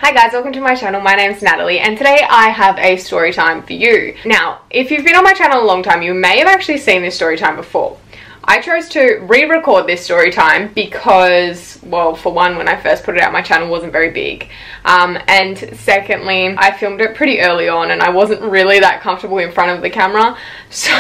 Hi guys, welcome to my channel. My name's Natalie and today I have a story time for you. Now, if you've been on my channel a long time, you may have actually seen this story time before. I chose to re-record this story time because, well, for one, when I first put it out, my channel wasn't very big. And secondly, I filmed it pretty early on and I wasn't really that comfortable in front of the camera. So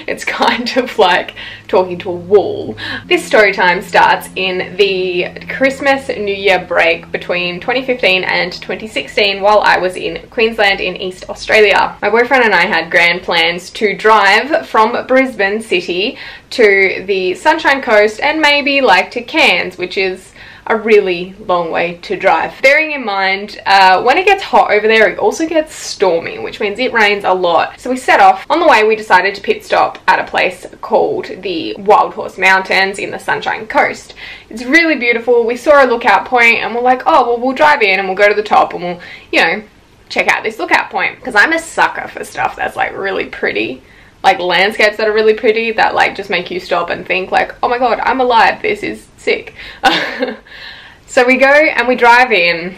it's kind of like talking to a wall. This story time starts in the Christmas New Year break between 2015 and 2016 while I was in Queensland in East Australia. My boyfriend and I had grand plans to drive from Brisbane City to the Sunshine Coast and maybe like to Cairns, which is a really long way to drive. Bearing in mind, when it gets hot over there, it also gets stormy, which means it rains a lot. So we set off. On the way, we decided to pit stop at a place called the Wild Horse Mountains in the Sunshine Coast. It's really beautiful. We saw a lookout point and we're like, oh, well, we'll drive in and we'll go to the top and we'll, you know, check out this lookout point. Because I'm a sucker for stuff that's like really pretty. Like landscapes that are really pretty that like just make you stop and think like, oh my god, I'm alive, this is sick. So we go and we drive in.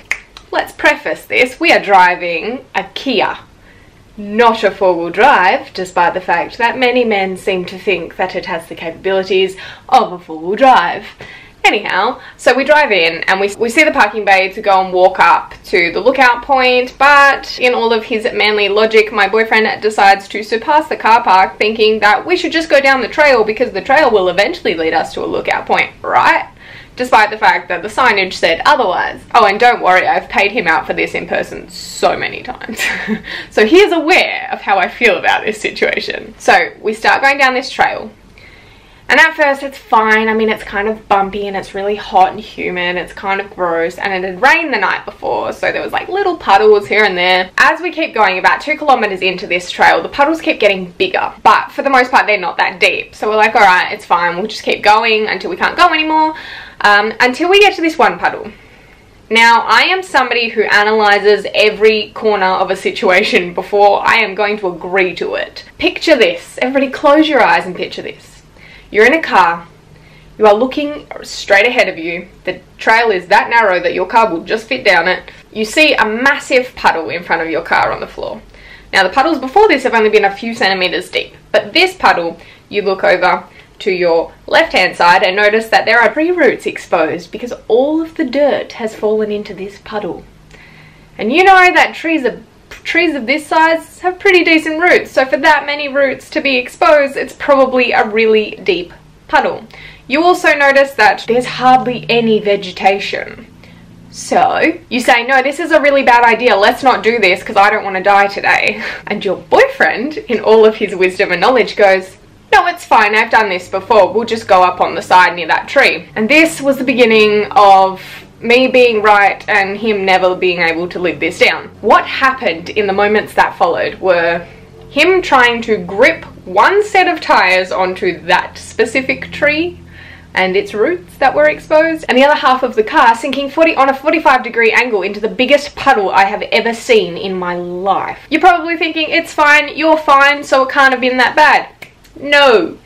Let's preface this, we are driving a Kia, not a four-wheel drive, despite the fact that many men seem to think that it has the capabilities of a four-wheel drive. Anyhow, so we drive in and we see the parking bay to go and walk up to the lookout point, but in all of his manly logic, my boyfriend decides to surpass the car park thinking that we should just go down the trail because the trail will eventually lead us to a lookout point, right? Despite the fact that the signage said otherwise. Oh, and don't worry, I've paid him out for this in person so many times. So he is aware of how I feel about this situation. So we start going down this trail. And at first it's fine. I mean, it's kind of bumpy and it's really hot and humid. It's kind of gross and it had rained the night before, so there was like little puddles here and there. As we keep going about 2 kilometers into this trail, the puddles keep getting bigger, but for the most part they're not that deep. So we're like, all right, it's fine. We'll just keep going until we can't go anymore, until we get to this one puddle. Now, I am somebody who analyzes every corner of a situation before I am going to agree to it. Picture this. Everybody close your eyes and picture this. You're in a car, you are looking straight ahead of you, the trail is that narrow that your car will just fit down it. You see a massive puddle in front of your car on the floor. Now the puddles before this have only been a few centimeters deep, but this puddle, you look over to your left hand side and notice that there are tree roots exposed because all of the dirt has fallen into this puddle. And you know that trees of this size have pretty decent roots, so for that many roots to be exposed, it's probably a really deep puddle. You also notice that there's hardly any vegetation. So you say, no, this is a really bad idea, let's not do this because I don't want to die today. And your boyfriend, in all of his wisdom and knowledge, goes, no, it's fine, I've done this before, we'll just go up on the side near that tree. And this was the beginning of me being right and him never being able to live this down. What happened in the moments that followed were him trying to grip one set of tires onto that specific tree and its roots that were exposed, and the other half of the car sinking on a 45-degree angle into the biggest puddle I have ever seen in my life. You're probably thinking, it's fine, you're fine, so it can't have been that bad. No.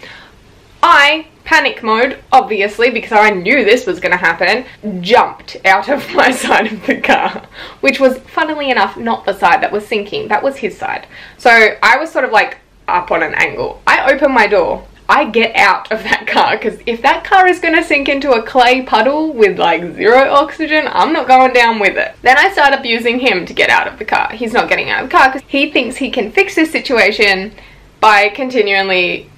I, panic mode, obviously, because I knew this was going to happen, jumped out of my side of the car, which was, funnily enough, not the side that was sinking, that was his side. So I was sort of like up on an angle. I open my door, I get out of that car, because if that car is going to sink into a clay puddle with like 0 oxygen, I'm not going down with it. Then I start abusing him to get out of the car. He's not getting out of the car because he thinks he can fix this situation by continually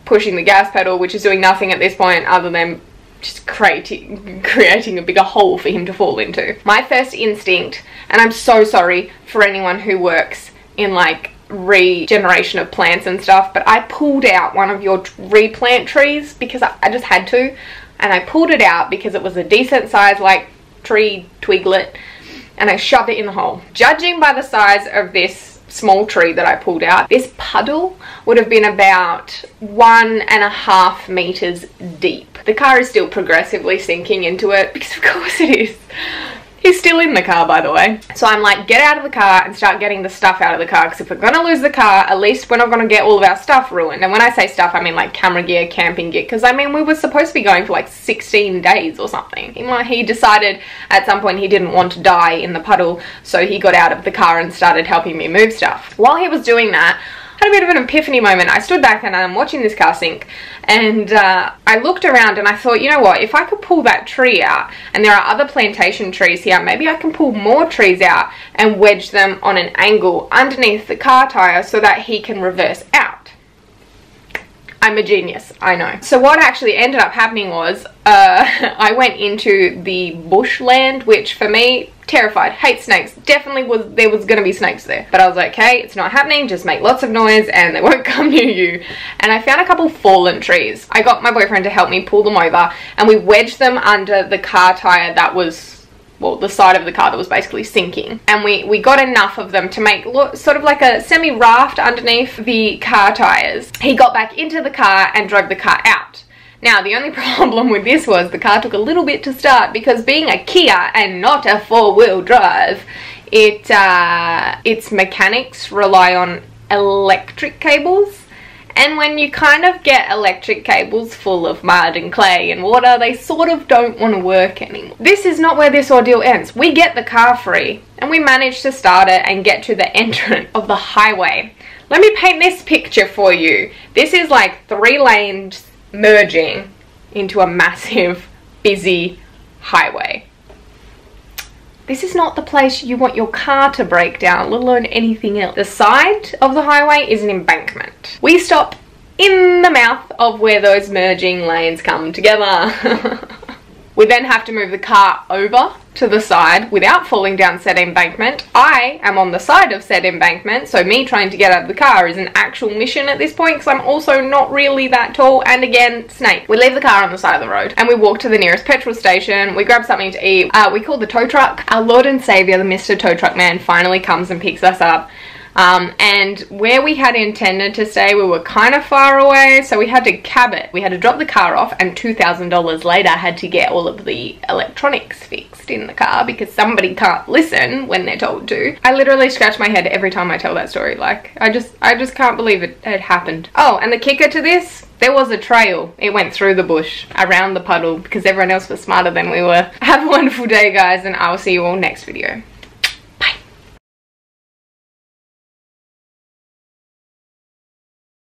pushing the gas pedal, which is doing nothing at this point other than just creating a bigger hole for him to fall into. My first instinct, and I'm so sorry for anyone who works in like regeneration of plants and stuff, but I pulled out one of your replant trees because I just had to, and I pulled it out because it was a decent size like tree twiglet, and I shoved it in the hole. Judging by the size of this small tree that I pulled out, this puddle would have been about 1.5 meters deep. The car is still progressively sinking into it because of course it is. He's still in the car, by the way. So I'm like, get out of the car and start getting the stuff out of the car, because if we're gonna lose the car, at least we're not gonna get all of our stuff ruined. And when I say stuff, I mean like camera gear, camping gear, because I mean we were supposed to be going for like 16 days or something. He decided at some point he didn't want to die in the puddle, so he got out of the car and started helping me move stuff. While he was doing that, I had a bit of an epiphany moment. I stood back and I'm watching this car sink, and I looked around and I thought, you know what, if I could pull that tree out, and there are other plantation trees here, maybe I can pull more trees out and wedge them on an angle underneath the car tire so that he can reverse out. I'm a genius, I know. So what actually ended up happening was I went into the bushland, which for me, terrified, hate snakes, definitely there was gonna be snakes there, but I was like, okay, it's not happening, just make lots of noise and they won't come near you. And I found a couple fallen trees. I got my boyfriend to help me pull them over, and we wedged them under the car tire that was, well, the side of the car that was basically sinking, and we got enough of them to make sort of like a semi-raft underneath the car tires. He got back into the car and drove the car out. Now, the only problem with this was the car took a little bit to start, because being a Kia and not a four-wheel drive, its mechanics rely on electric cables. And when you kind of get electric cables full of mud and clay and water, they sort of don't want to work anymore. This is not where this ordeal ends. We get the car free and we manage to start it and get to the entrance of the highway. Let me paint this picture for you. This is like 3 lanes merging into a massive, busy highway. This is not the place you want your car to break down, let alone anything else. The side of the highway is an embankment. We stop in the mouth of where those merging lanes come together. We then have to move the car over to the side without falling down said embankment. I am on the side of said embankment, so me trying to get out of the car is an actual mission at this point, because I'm also not really that tall, and again, snake. We leave the car on the side of the road and we walk to the nearest petrol station. We grab something to eat. We call the tow truck. Our Lord and Saviour, the Mr. Tow Truck Man, finally comes and picks us up. And where we had intended to stay, we were kind of far away, so we had to cab it. We had to drop the car off, and $2,000 later had to get all of the electronics fixed in the car, because somebody can't listen when they're told to. I literally scratch my head every time I tell that story. Like, I just can't believe it had happened. Oh, and the kicker to this, there was a trail. It went through the bush, around the puddle, because everyone else was smarter than we were. Have a wonderful day, guys, and I will see you all next video.